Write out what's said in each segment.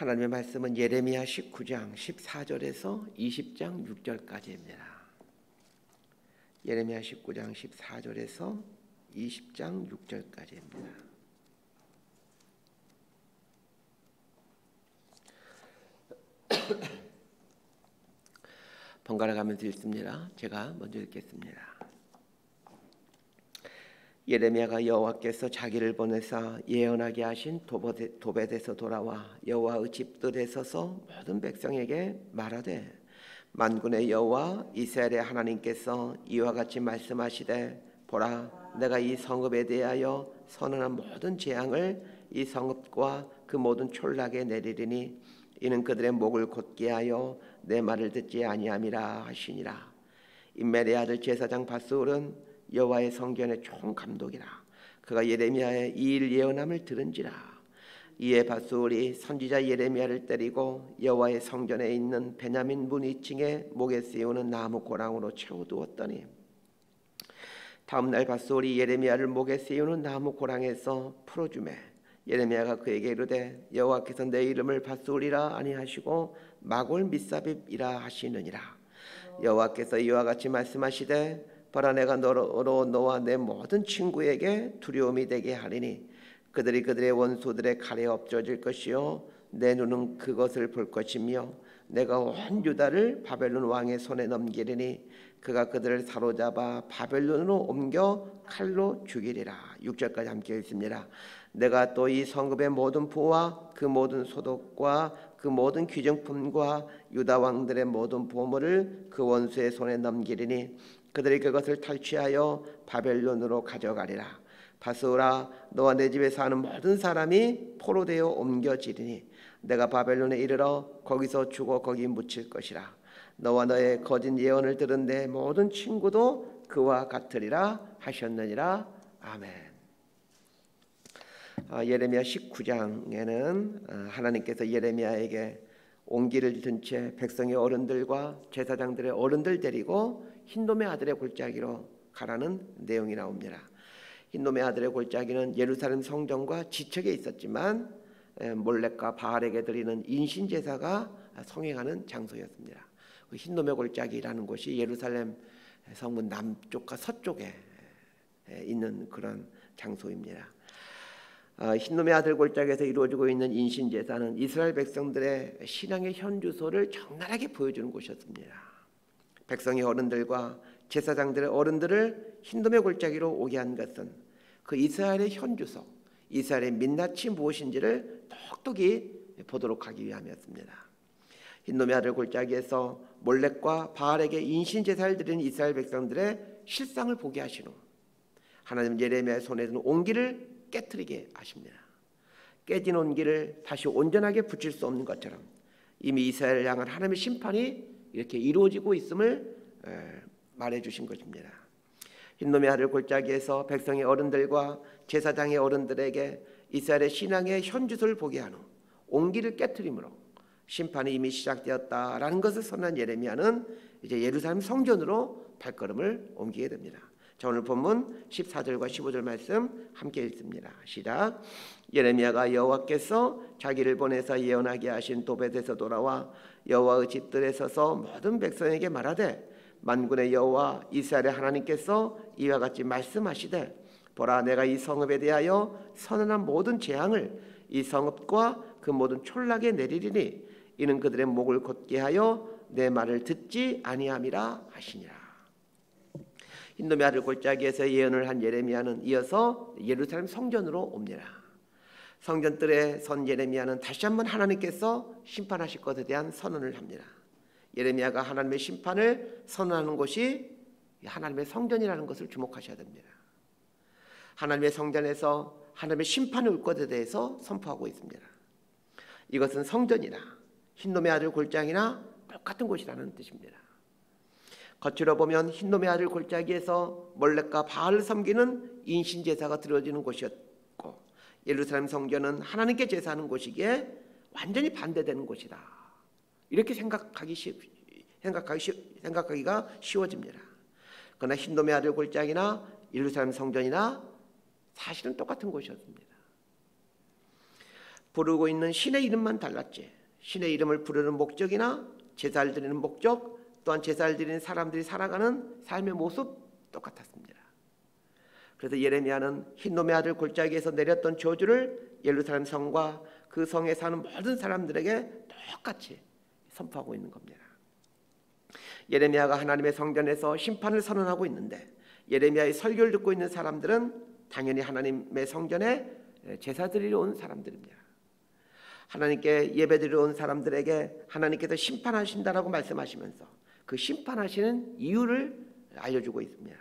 하나님의 말씀은 예레미야 19장 14절에서 20장 6절까지입니다. 예레미야 19장 14절에서 20장 6절까지입니다. 번갈아 가면서 읽습니다. 제가 먼저 읽겠습니다. 예레미야가 여호와께서 자기를 보내사 예언하게 하신 도벳에서 돌아와 여호와의 집들에 서서 모든 백성에게 말하되, 만군의 여호와 이스라엘의 하나님께서 이와 같이 말씀하시되, 보라, 내가 이 성읍에 대하여 선언한 모든 재앙을 이 성읍과 그 모든 촌락에 내리리니 이는 그들의 목을 곧게 하여 내 말을 듣지 아니함이라 하시니라. 임멜의 아들 제사장 밧스울은 여호와의 성전의 총감독이라. 그가 예레미야의 이 일 예언함을 들은지라. 이에 밧스울이 선지자 예레미야를 때리고 여호와의 성전에 있는 베냐민 문 2층에 목에 씌우는 나무 고랑으로 채워두었더니, 다음 날 밧스울이 예레미야를 목에 씌우는 나무 고랑에서 풀어주매 예레미야가 그에게 이르되, 여호와께서 내 이름을 밧스울이라 아니하시고 마골 밋사빕이라 하시느니라. 여호와께서 이와 같이 말씀하시되, 보라, 내가 너로 너와 내 모든 친구에게 두려움이 되게 하리니 그들이 그들의 원수들의 칼에 엎어질 것이요 내 눈은 그것을 볼 것이며 내가 온 유다를 바벨론 왕의 손에 넘기리니 그가 그들을 사로잡아 바벨론으로 옮겨 칼로 죽이리라. 6절까지 함께 읽습니다. 내가 또 이 성읍의 모든 부와 그 모든 소득과 그 모든 귀정품과 유다 왕들의 모든 보물을 그 원수의 손에 넘기리니 그들이 그것을 탈취하여 바벨론으로 가져가리라. 밧스울아, 너와 내 집에 사는 모든 사람이 포로되어 옮겨지리니 내가 바벨론에 이르러 거기서 죽어 거기 묻힐 것이라. 너와 너의 거짓 예언을 들은 내 모든 친구도 그와 같으리라 하셨느니라. 아멘. 예레미야 19장에는 하나님께서 예레미야에게 옹기를 든 채 백성의 어른들과 제사장들의 어른들 데리고 흰놈의 아들의 골짜기로 가라는 내용이 나옵니다. 흰놈의 아들의 골짜기는 예루살렘 성전과 지척에 있었지만 몰렉과 바알에게 드리는 인신 제사가 성행하는 장소였습니다. 그 흰놈의 골짜기라는 곳이 예루살렘 성문 남쪽과 서쪽에 있는 그런 장소입니다. 흰놈의 아들 골짜기에서 이루어지고 있는 인신 제사는 이스라엘 백성들의 신앙의 현주소를 적나라하게 보여주는 곳이었습니다. 백성의 어른들과 제사장들의 어른들을 흰돔의 골짜기로 오게 한 것은 그 이스라엘의 현주소, 이스라엘의 민낯이 무엇인지를 똑똑히 보도록 하기 위함이었습니다. 흰돔의 아들 골짜기에서 몰렉과 바알에게 인신제사를 드리는 이스라엘 백성들의 실상을 보게 하신 후 하나님 예레미야의 손에 든 옹기를 깨트리게 하십니다. 깨진 옹기를 다시 온전하게 붙일 수 없는 것처럼 이미 이스라엘을 향한 하나님의 심판이 이렇게 이루어지고 있음을 말해주신 것입니다. 흰놈의 아들 골짜기에서 백성의 어른들과 제사장의 어른들에게 이스라엘의 신앙의 현주소를 보게 한 후 옹기를 깨트림으로 심판이 이미 시작되었다라는 것을 선언한 예레미야는 이제 예루살렘 성전으로 발걸음을 옮기게 됩니다. 자, 오늘 본문 14절과 15절 말씀 함께 읽습니다. 시작. 예레미야가 여호와께서 자기를 보내서 예언하게 하신 도벳에서 돌아와 여호와의 집들에 서서 모든 백성에게 말하되, 만군의 여호와 이스라엘의 하나님께서 이와 같이 말씀하시되, 보라, 내가 이 성읍에 대하여 선언한 모든 재앙을 이 성읍과 그 모든 촌락에 내리리니 이는 그들의 목을 곧게 하여 내 말을 듣지 아니함이라 하시니라. 흰돔의 아들 골짜기에서 예언을 한 예레미야는 이어서 예루살렘 성전으로 옵니다. 성전뜰에 선 예레미야는 다시 한번 하나님께서 심판하실 것에 대한 선언을 합니다. 예레미야가 하나님의 심판을 선언하는 곳이 하나님의 성전이라는 것을 주목하셔야 됩니다. 하나님의 성전에서 하나님의 심판이 올 것에 대해서 선포하고 있습니다. 이것은 성전이나 흰돔의 아들 골짜기나 똑같은 곳이라는 뜻입니다. 겉으로 보면 흰돔의 아들 골짜기에서 몰렉과 바알을 섬기는 인신제사가 드려지는 곳이었고, 예루살렘 성전은 하나님께 제사하는 곳이기에 완전히 반대되는 곳이다. 이렇게 생각하기가 쉬워집니다. 그러나 흰돔의 아들 골짜기나 예루살렘 성전이나 사실은 똑같은 곳이었습니다. 부르고 있는 신의 이름만 달랐지 신의 이름을 부르는 목적이나 제사를 드리는 목적 또한 제사를 드리는 사람들이 살아가는 삶의 모습 똑같았습니다. 그래서 예레미야는 흰놈의 아들 골짜기에서 내렸던 저주를 예루살렘 성과 그 성에 사는 모든 사람들에게 똑같이 선포하고 있는 겁니다. 예레미야가 하나님의 성전에서 심판을 선언하고 있는데 예레미야의 설교를 듣고 있는 사람들은 당연히 하나님의 성전에 제사드리러 온 사람들입니다. 하나님께 예배드리러 온 사람들에게 하나님께서 심판하신다라고 말씀하시면서 그 심판하시는 이유를 알려주고 있습니다.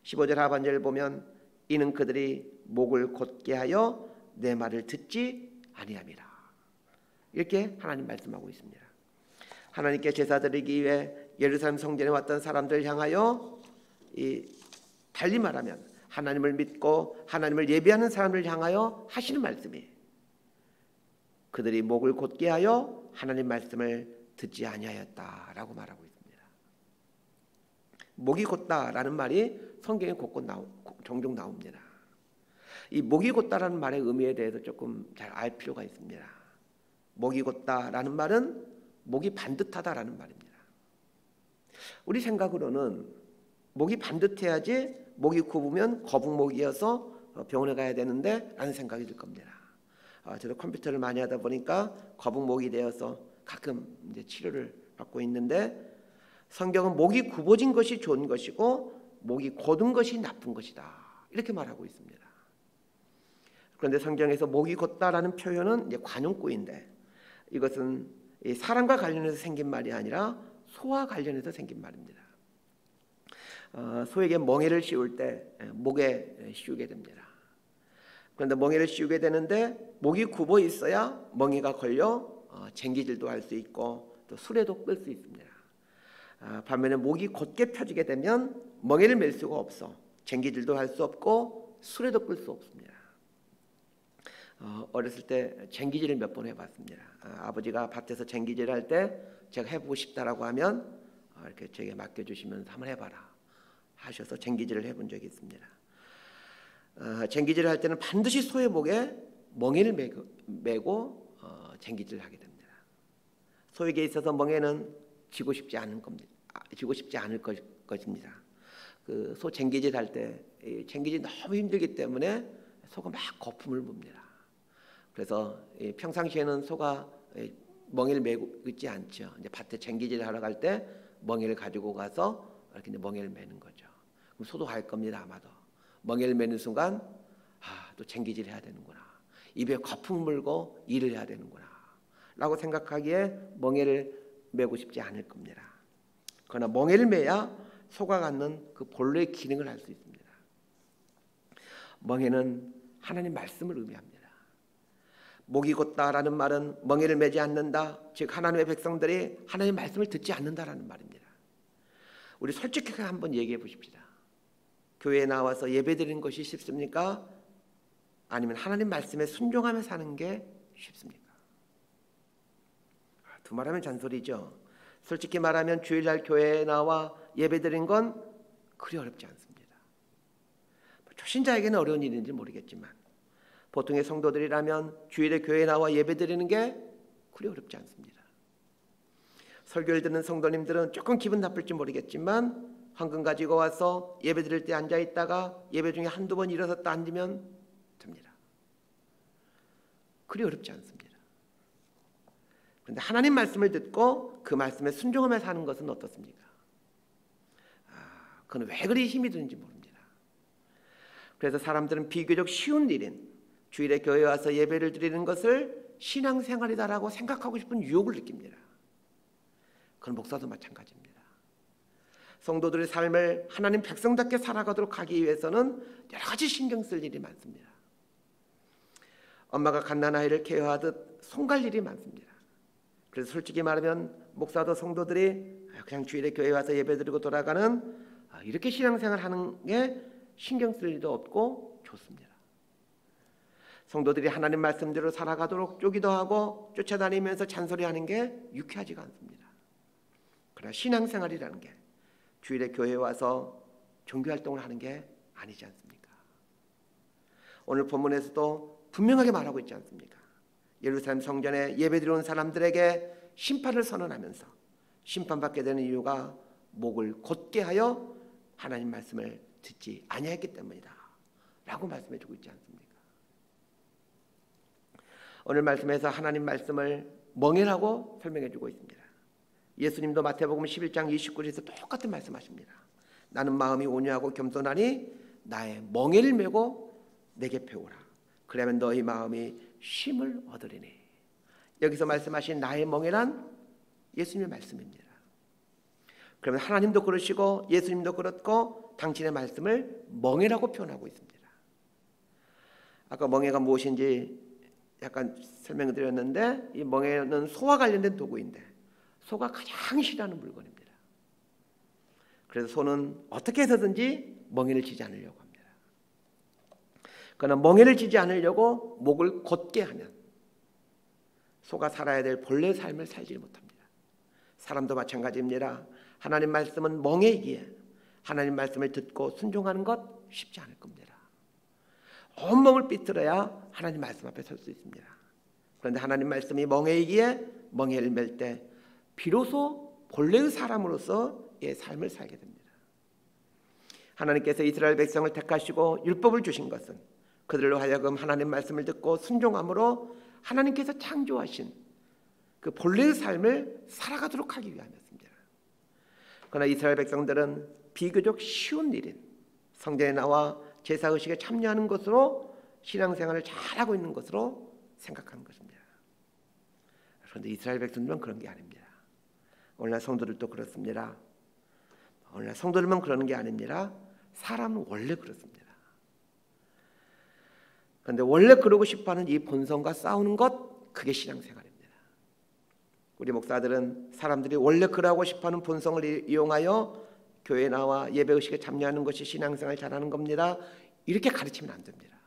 15절 하반절을 보면 이는 그들이 목을 곧게 하여 내 말을 듣지 아니함이라. 이렇게 하나님 말씀하고 있습니다. 하나님께 제사드리기 위해 예루살렘 성전에 왔던 사람들을 향하여 달리 말하면 하나님을 믿고 하나님을 예배하는 사람을 향하여 하시는 말씀이 그들이 목을 곧게 하여 하나님 말씀을 듣지 아니하였다라고 말하고 있습니다. 목이 곧다라는 말이 성경에 곳곳 종종 나옵니다. 이 목이 곧다라는 말의 의미에 대해서 조금 잘 알 필요가 있습니다. 목이 곧다라는 말은 목이 반듯하다라는 말입니다. 우리 생각으로는 목이 반듯해야지 목이 굽으면 거북목이어서 병원에 가야 되는데 라는 생각이 들 겁니다. 저도 컴퓨터를 많이 하다 보니까 거북목이 되어서 가끔 이제 치료를 받고 있는데 성경은 목이 굽어진 것이 좋은 것이고 목이 곧은 것이 나쁜 것이다 이렇게 말하고 있습니다. 그런데 성경에서 목이 곧다라는 표현은 이제 관용구인데 이것은 사람과 관련해서 생긴 말이 아니라 소와 관련해서 생긴 말입니다. 소에게 멍에를 씌울 때 목에 씌우게 됩니다. 그런데 멍에를 씌우게 되는데 목이 굽어 있어야 멍에가 걸려 쟁기질도 할 수 있고 또 수레도 끌 수 있습니다. 반면에 목이 곧게 펴지게 되면 멍에를 맬 수가 없어 쟁기질도 할 수 없고 수레도 끌 수 없습니다. 어렸을 때 쟁기질을 몇 번 해봤습니다. 아버지가 밭에서 쟁기질 할 때 제가 해보고 싶다라고 하면 이렇게 제게 맡겨주시면서 한번 해봐라 하셔서 쟁기질을 해본 적이 있습니다. 쟁기질을 할 때는 반드시 소의 목에 멍에를 메고 쟁기질을 하게 됩니다. 소에게 있어서 멍에는 쥐고 싶지 않을 것입니다. 그 소 쟁기질 할 때 쟁기질 너무 힘들기 때문에 소가 막 거품을 뭅니다. 그래서 평상시에는 소가 멍에를 메고 있지 않죠. 이제 밭에 쟁기질 하러 갈 때 멍에를 가지고 가서 이렇게 멍에를 메는 거죠. 그럼 소도 갈 겁니다. 아마도 멍에를 메는 순간 또 쟁기질 해야 되는구나. 입에 거품 물고 일을 해야 되는구나 라고 생각하기에 멍에를 메고 싶지 않을 겁니다. 그러나 멍에를 메야 소가 갖는 그 본래의 기능을 할 수 있습니다. 멍에는 하나님 말씀을 의미합니다. 목이 곧다라는 말은 멍에를 메지 않는다, 즉 하나님의 백성들이 하나님의 말씀을 듣지 않는다라는 말입니다. 우리 솔직하게 한번 얘기해 보십시다. 교회에 나와서 예배드리는 것이 쉽습니까? 아니면 하나님 말씀에 순종하며 사는 게 쉽습니까? 두 말하면 잔소리죠. 솔직히 말하면 주일날 교회에 나와 예배드리는 건 그리 어렵지 않습니다. 초신자에게는 어려운 일인지 모르겠지만 보통의 성도들이라면 주일에 교회에 나와 예배드리는 게 그리 어렵지 않습니다. 설교를 듣는 성도님들은 조금 기분 나쁠지 모르겠지만 헌금 가지고 와서 예배드릴 때 앉아있다가 예배 중에 한두 번 일어섰다 앉으면 됩니다. 그리 어렵지 않습니다. 그런데 하나님 말씀을 듣고 그 말씀에 순종하며 사는 것은 어떻습니까? 그건 왜 그리 힘이 드는지 모릅니다. 그래서 사람들은 비교적 쉬운 일인 주일에 교회에 와서 예배를 드리는 것을 신앙생활이다라고 생각하고 싶은 유혹을 느낍니다. 그건 목사도 마찬가지입니다. 성도들의 삶을 하나님 백성답게 살아가도록 하기 위해서는 여러 가지 신경 쓸 일이 많습니다. 엄마가 갓난아이를 케어하듯 손갈 일이 많습니다. 그래서 솔직히 말하면 목사도 성도들이 그냥 주일에 교회에 와서 예배드리고 돌아가는 이렇게 신앙생활하는 게 신경 쓸 일도 없고 좋습니다. 성도들이 하나님 말씀대로 살아가도록 쪼기도 쫓아다니면서 잔소리하는 게 유쾌하지가 않습니다. 그러나 신앙생활이라는 게 주일에 교회에 와서 종교활동을 하는 게 아니지 않습니까? 오늘 본문에서도 분명하게 말하고 있지 않습니까? 예루살렘 성전에 예배드리러 온 사람들에게 심판을 선언하면서 심판받게 되는 이유가 목을 곧게 하여 하나님 말씀을 듣지 아니했기 때문이다 라고 말씀해 주고 있지 않습니까? 오늘 말씀에서 하나님 말씀을 멍해라고 설명해 주고 있습니다. 예수님도 마태복음 11장 29절에서 똑같은 말씀하십니다. 나는 마음이 온유하고 겸손하니 나의 멍에를 메고 내게 배우라. 그러면 너희 마음이 쉼을 얻으리니. 여기서 말씀하신 나의 멍에란 예수님의 말씀입니다. 그러면 하나님도 그러시고 예수님도 그렇고 당신의 말씀을 멍에라고 표현하고 있습니다. 아까 멍에가 무엇인지 약간 설명을 드렸는데 이 멍에는 소와 관련된 도구인데 소가 가장 싫어하는 물건입니다. 그래서 소는 어떻게 해서든지 멍에를 쥐지 않으려고 합니다. 그러나 멍에를 쥐지 않으려고 목을 곧게 하면 소가 살아야 될 본래의 삶을 살지 못합니다. 사람도 마찬가지입니다. 하나님 말씀은 멍에이기에 하나님 말씀을 듣고 순종하는 것 쉽지 않을 겁니다. 온몸을 삐뚤어야 하나님 말씀 앞에 설 수 있습니다. 그런데 하나님 말씀이 멍에이기에 멍에를 맬 때 비로소 본래의 사람으로서의 삶을 살게 됩니다. 하나님께서 이스라엘 백성을 택하시고 율법을 주신 것은 그들로 하여금 하나님 말씀을 듣고 순종함으로 하나님께서 창조하신 그 본래의 삶을 살아가도록 하기 위함이었습니다. 그러나 이스라엘 백성들은 비교적 쉬운 일인 성전에 나와 제사의식에 참여하는 것으로 신앙생활을 잘하고 있는 것으로 생각하는 것입니다. 그런데 이스라엘 백성들은 그런 게 아닙니다. 오늘날 성도들도 그렇습니다. 오늘날 성도들만 그러는 게 아닙니다. 사람은 원래 그렇습니다. 그런데 원래 그러고 싶어하는 이 본성과 싸우는 것, 그게 신앙생활입니다. 우리 목사들은 사람들이 원래 그러고 싶어하는 본성을 이용하여 교회에 나와 예배의식에 참여하는 것이 신앙생활 잘하는 겁니다. 이렇게 가르치면 안 됩니다.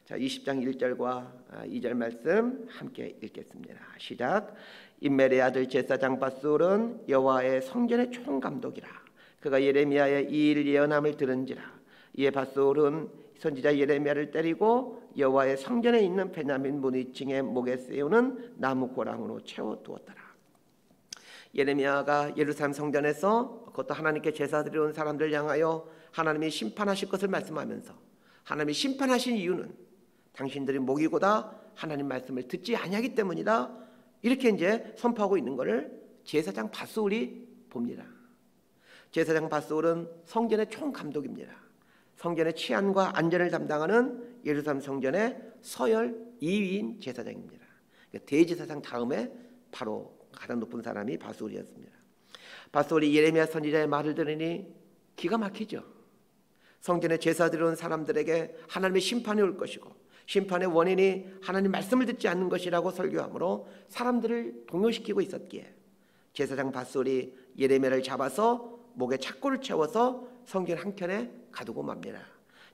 자, 20장 1절과 2절 말씀 함께 읽겠습니다. 시작. 임멜의 아들 제사장 바술은 여호와의 성전의 총감독이라. 그가 예레미야의 이 일 예언함을 들은지라. 이에 바술은 선지자 예레미야를 때리고 여호와의 성전에 있는 베냐민 문위층의 목에 세우는 나무 고랑으로 채워두었더라. 예레미야가 예루살렘 성전에서 그것도 하나님께 제사드리러 온 사람들 향하여 하나님이 심판하실 것을 말씀하면서 하나님이 심판하신 이유는 당신들이 목이고다 하나님 말씀을 듣지 아니하기 때문이다. 이렇게 이제 선포하고 있는 것을 제사장 바스울이 봅니다. 제사장 바스울은 성전의 총감독입니다. 성전의 치안과 안전을 담당하는 예루살렘 성전의 서열 2위인 제사장입니다. 대제사장 다음에 바로 가장 높은 사람이 바스울이었습니다. 바스울이 예레미야 선지자의 말을 들으니 기가 막히죠. 성전에 제사 드리는 사람들에게 하나님의 심판이 올 것이고 심판의 원인이 하나님 말씀을 듣지 않는 것이라고 설교하므로 사람들을 동요시키고 있었기에 제사장 바스울이 예레미야를 잡아서 목에 착고를 채워서 성전 한켠에 가두고 맙니다.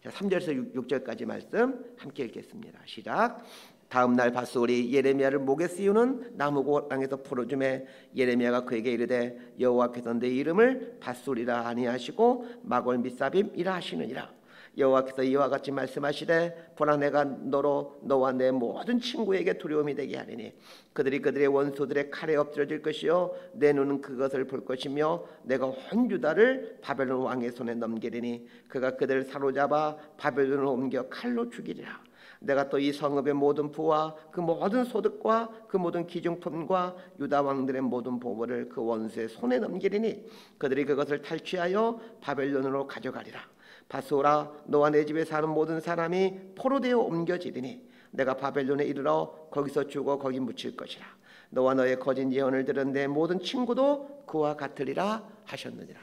자, 3절에서 6절까지 말씀 함께 읽겠습니다. 시작. 다음 날 바스울이 예레미야를 목에 씌우는 나무 고랑에서 풀어주매 예레미야가 그에게 이르되 여호와께서 내 이름을 바스울이라 아니하시고 마골 미사빔이라 하시느니라. 여호와께서 이와 같이 말씀하시되 보라 내가 너로 너와 내 모든 친구에게 두려움이 되게 하리니 그들이 그들의 원수들의 칼에 엎드러질 것이요 내 눈은 그것을 볼 것이며 내가 온 유다를 바벨론 왕의 손에 넘기리니 그가 그들을 사로잡아 바벨론으로 옮겨 칼로 죽이리라. 내가 또 이 성읍의 모든 부와 그 모든 소득과 그 모든 기중품과 유다 왕들의 모든 보물을 그 원수의 손에 넘기리니 그들이 그것을 탈취하여 바벨론으로 가져가리라. 바스오라 너와 내 집에 사는 모든 사람이 포로되어 옮겨지리니 내가 바벨론에 이르러 거기서 죽어 거기 묻힐 것이라. 너와 너의 거짓 예언을 들은 내 모든 친구도 그와 같으리라 하셨느니라.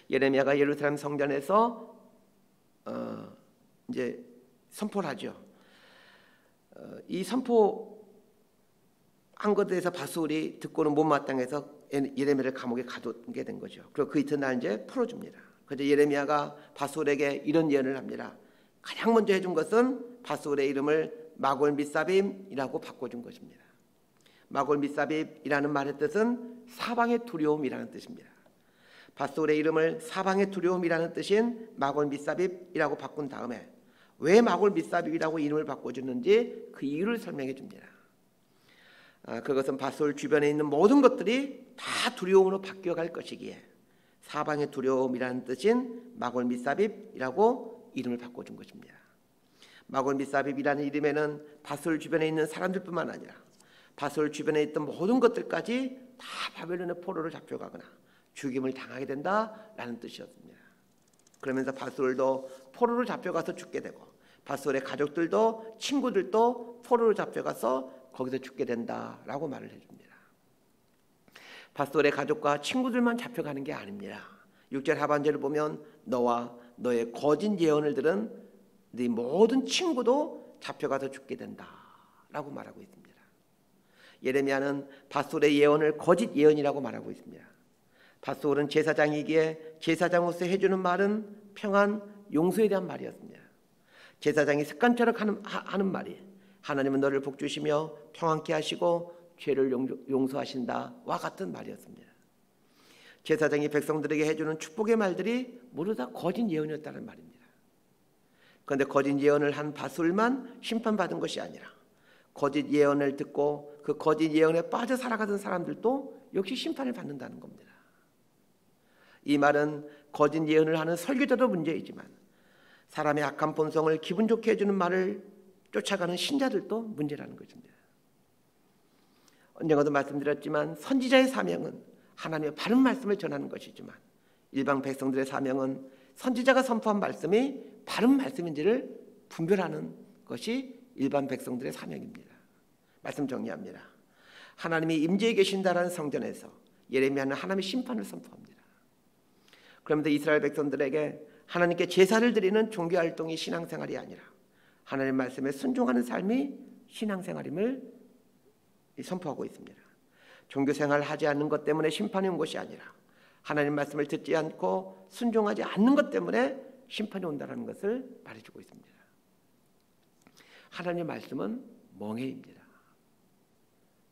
예레미야가 예루살렘 성전에서 이제 선포를 하죠. 이 선포한 것에 대해서 바스울이 듣고는 못마땅해서 예레미야를 감옥에 가두게 된 거죠. 그리고 그 이튿날 이제 풀어줍니다. 그래서 예레미야가 바스울에게 이런 예언을 합니다. 가장 먼저 해준 것은 바스울의 이름을 마골 미사빔이라고 바꿔준 것입니다. 마골 미사빔이라는 말의 뜻은 사방의 두려움이라는 뜻입니다. 바스울의 이름을 사방의 두려움이라는 뜻인 마골 미사빔이라고 바꾼 다음에 왜 마골 밑삽입이라고 이름을 바꿔주는지 그 이유를 설명해 줍니다. 그것은 밧솔 주변에 있는 모든 것들이 다 두려움으로 바뀌어갈 것이기에 사방의 두려움이라는 뜻인 마골 밑삽입이라고 이름을 바꿔준 것입니다. 마골 밑삽입이라는 이름에는 밧솔 주변에 있는 사람들뿐만 아니라 밧솔 주변에 있던 모든 것들까지 다 바벨론의 포로로 잡혀가거나 죽임을 당하게 된다라는 뜻이었습니다. 그러면서 밧솔도 포로로 잡혀가서 죽게 되고 밧솔의 가족들도 친구들도 포로로 잡혀가서 거기서 죽게 된다라고 말을 해줍니다. 밧솔의 가족과 친구들만 잡혀가는 게 아닙니다. 6절 하반절을 보면 너와 너의 거짓 예언을 들은 네 모든 친구도 잡혀가서 죽게 된다라고 말하고 있습니다. 예레미야는 밧솔의 예언을 거짓 예언이라고 말하고 있습니다. 밧솔은 제사장이기에 제사장으로서 해주는 말은 평안, 용서에 대한 말이었습니다. 제사장이 습관처럼 하는 말이 하나님은 너를 복주시며 평안케 하시고 죄를 용서하신다와 같은 말이었습니다. 제사장이 백성들에게 해주는 축복의 말들이 모두 다 거짓 예언이었다는 말입니다. 그런데 거짓 예언을 한 밧솔만 심판받은 것이 아니라 거짓 예언을 듣고 그 거짓 예언에 빠져 살아가던 사람들도 역시 심판을 받는다는 겁니다. 이 말은 거짓 예언을 하는 설교자도 문제이지만 사람의 악한 본성을 기분 좋게 해주는 말을 쫓아가는 신자들도 문제라는 것입니다. 언젠가도 말씀드렸지만 선지자의 사명은 하나님의 바른 말씀을 전하는 것이지만 일반 백성들의 사명은 선지자가 선포한 말씀이 바른 말씀인지를 분별하는 것이 일반 백성들의 사명입니다. 말씀 정리합니다. 하나님이 임재해 계신다라는 성전에서 예레미야는 하나님의 심판을 선포합니다. 그런데 이스라엘 백성들에게 하나님께 제사를 드리는 종교활동이 신앙생활이 아니라 하나님의 말씀에 순종하는 삶이 신앙생활임을 선포하고 있습니다. 종교생활을 하지 않는 것 때문에 심판이 온 것이 아니라 하나님 말씀을 듣지 않고 순종하지 않는 것 때문에 심판이 온다는 것을 말해주고 있습니다. 하나님의 말씀은 멍해입니다.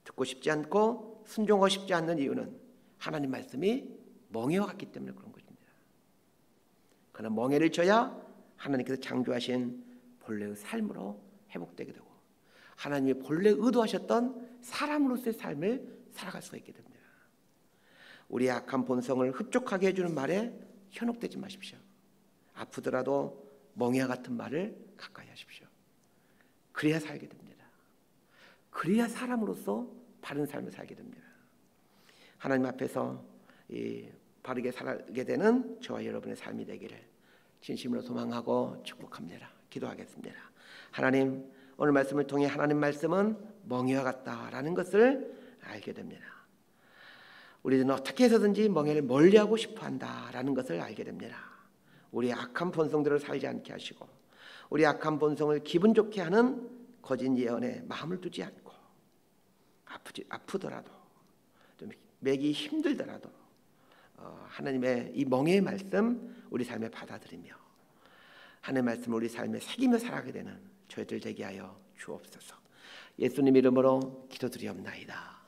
듣고 싶지 않고 순종하고 싶지 않는 이유는 하나님 말씀이 멍해와 같기 때문에 그런 것입니다. 그러나 멍해를 져야 하나님께서 창조하신 본래의 삶으로 회복되게 되고 하나님이 본래 의도하셨던 사람으로서의 삶을 살아갈 수가 있게 됩니다. 우리의 악한 본성을 흡족하게 해주는 말에 현혹되지 마십시오. 아프더라도 멍해와 같은 말을 가까이 하십시오. 그래야 살게 됩니다. 그래야 사람으로서 바른 삶을 살게 됩니다. 하나님 앞에서 바르게 살게 되는 저와 여러분의 삶이 되기를 진심으로 소망하고 축복합니다. 기도하겠습니다. 하나님, 오늘 말씀을 통해 하나님 말씀은 멍에와 같다라는 것을 알게 됩니다. 우리는 어떻게 해서든지 멍에를 멀리하고 싶어한다라는 것을 알게 됩니다. 우리의 악한 본성들을 살지 않게 하시고 우리 악한 본성을 기분 좋게 하는 거짓 예언에 마음을 두지 않고 아프더라도 좀 매기 힘들더라도 하나님의 이 멍에의 말씀 우리 삶에 받아들이며 하나님의 말씀을 우리 삶에 새기며 살아가게 되는 저희들 되게 하여 주옵소서. 예수님 이름으로 기도드리옵나이다.